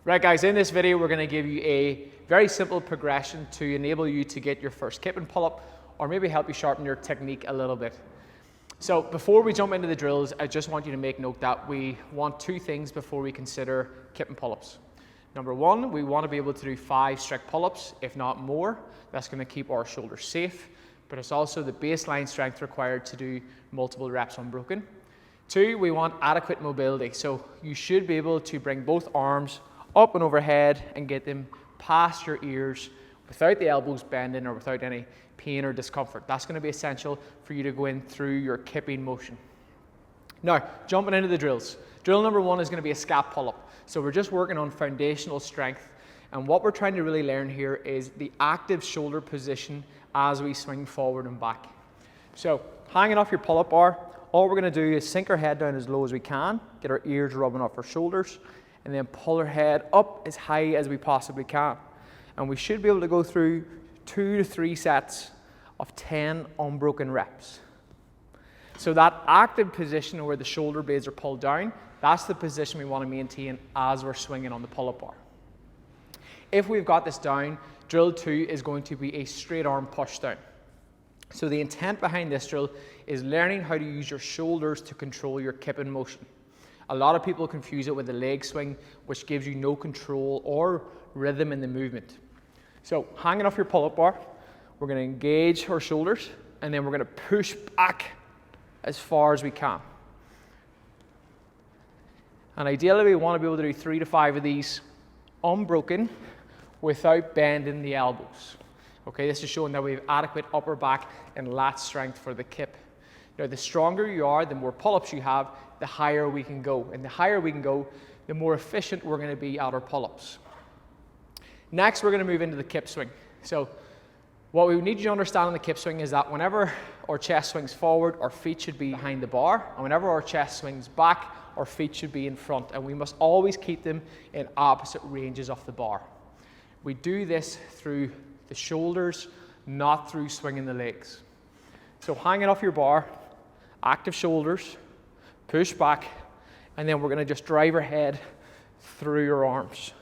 Right guys, in this video we're going to give you a very simple progression to enable you to get your first kipping pull-up or maybe help you sharpen your technique a little bit. So before we jump into the drills, I just want you to make note that we want two things before we consider kipping pull-ups. Number one, we want to be able to do 5 strict pull-ups, if not more. That's going to keep our shoulders safe, but it's also the baseline strength required to do multiple reps unbroken. 2, we want adequate mobility. So you should be able to bring both arms up and overhead and get them past your ears without the elbows bending or without any pain or discomfort. That's going to be essential for you to go in through your kipping motion. Now, jumping into the drills. Drill number 1 is going to be a scap pull-up. So we're just working on foundational strength, and what we're trying to really learn here is the active shoulder position as we swing forward and back. So hanging off your pull-up bar, all we're going to do is sink our head down as low as we can, get our ears rubbing off our shoulders, and then pull our head up as high as we possibly can. And we should be able to go through 2 to 3 sets of 10 unbroken reps. So that active position where the shoulder blades are pulled down, that's the position we want to maintain as we're swinging on the pull-up bar. If we've got this down, drill 2 is going to be a straight arm push down. So the intent behind this drill is learning how to use your shoulders to control your kipping motion. A lot of people confuse it with the leg swing, which gives you no control or rhythm in the movement. So hanging off your pull-up bar, we're going to engage our shoulders, and then we're going to push back as far as we can. And ideally, we want to be able to do 3 to 5 of these unbroken without bending the elbows. Okay, this is showing that we have adequate upper back and lat strength for the kip. Now, the stronger you are, the more pull-ups you have, the higher we can go. And the higher we can go, the more efficient we're going to be at our pull-ups. Next, we're going to move into the kip swing. So what we need you to understand in the kip swing is that whenever our chest swings forward, our feet should be behind the bar. And whenever our chest swings back, our feet should be in front. And we must always keep them in opposite ranges of the bar. We do this through the shoulders, not through swinging the legs. So hanging off your bar, active shoulders, push back, and then we're going to just drive our head through your arms.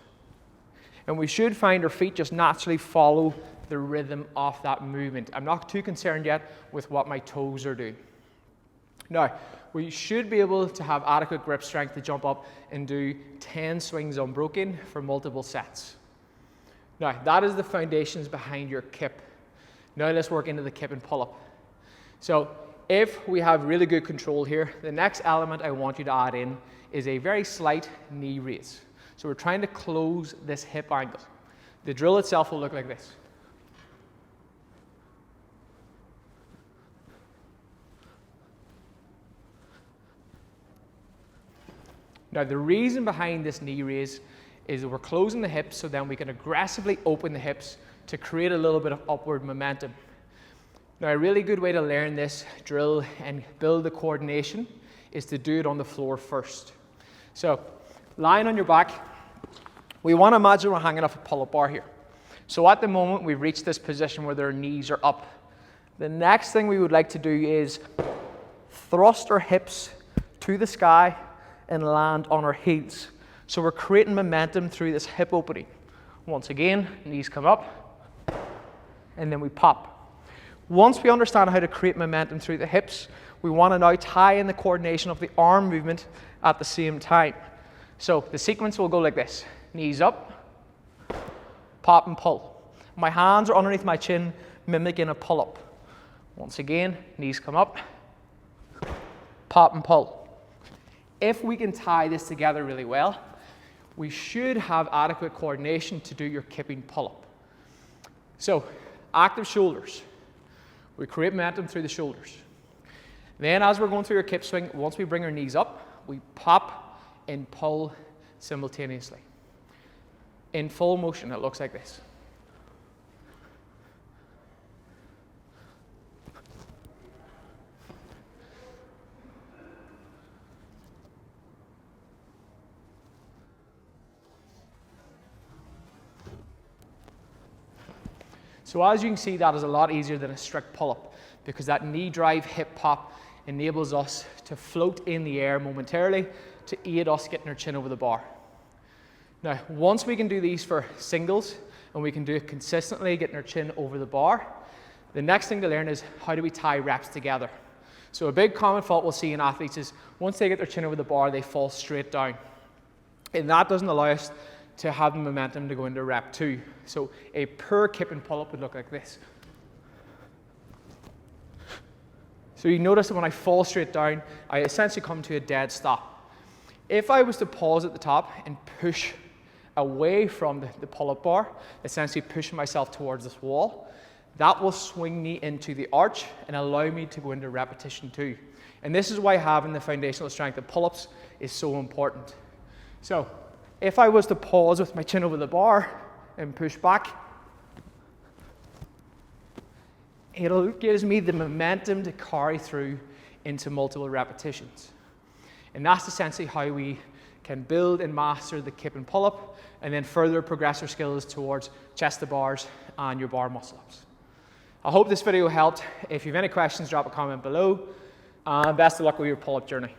And we should find our feet just naturally follow the rhythm of that movement. I'm not too concerned yet with what my toes are doing. Now, we should be able to have adequate grip strength to jump up and do 10 swings unbroken for multiple sets. Now, that is the foundations behind your kip. Now let's work into the kipping pull-up. So if we have really good control here, the next element I want you to add in is a very slight knee raise. So we're trying to close this hip angle. The drill itself will look like this. Now, the reason behind this knee raise is that we're closing the hips so then we can aggressively open the hips to create a little bit of upward momentum. Now, a really good way to learn this drill and build the coordination is to do it on the floor first. So, lying on your back, we want to imagine we're hanging off a pull-up bar here. So at the moment, we've reached this position where their knees are up. The next thing we would like to do is thrust our hips to the sky and land on our heels. So we're creating momentum through this hip opening. Once again, knees come up, and then we pop. Once we understand how to create momentum through the hips, we want to now tie in the coordination of the arm movement at the same time. So the sequence will go like this. Knees up, pop and pull. My hands are underneath my chin, mimicking a pull-up. Once again, knees come up, pop and pull. If we can tie this together really well, we should have adequate coordination to do your kipping pull-up. So, active shoulders. We create momentum through the shoulders. Then as we're going through our kip swing, once we bring our knees up, we pop and pull simultaneously. In full motion, it looks like this. So as you can see, that is a lot easier than a strict pull-up because that knee drive hip pop enables us to float in the air momentarily to aid us getting our chin over the bar. Now, once we can do these for singles, and we can do it consistently, getting our chin over the bar, the next thing to learn is how do we tie reps together. So a big common fault we'll see in athletes is once they get their chin over the bar, they fall straight down. And that doesn't allow us to have the momentum to go into rep 2. So a poor kipping pull-up would look like this. So you notice that when I fall straight down, I essentially come to a dead stop. If I was to pause at the top and push away from the pull-up bar, essentially pushing myself towards this wall, that will swing me into the arch and allow me to go into repetition 2. And this is why having the foundational strength of pull-ups is so important. So if I was to pause with my chin over the bar and push back, it gives me the momentum to carry through into multiple repetitions. And that's essentially how we can build and master the Kipping Pull-up and then further progress our skills towards chest to bars and your bar muscle-ups. I hope this video helped. If you have any questions, drop a comment below. And best of luck with your pull-up journey.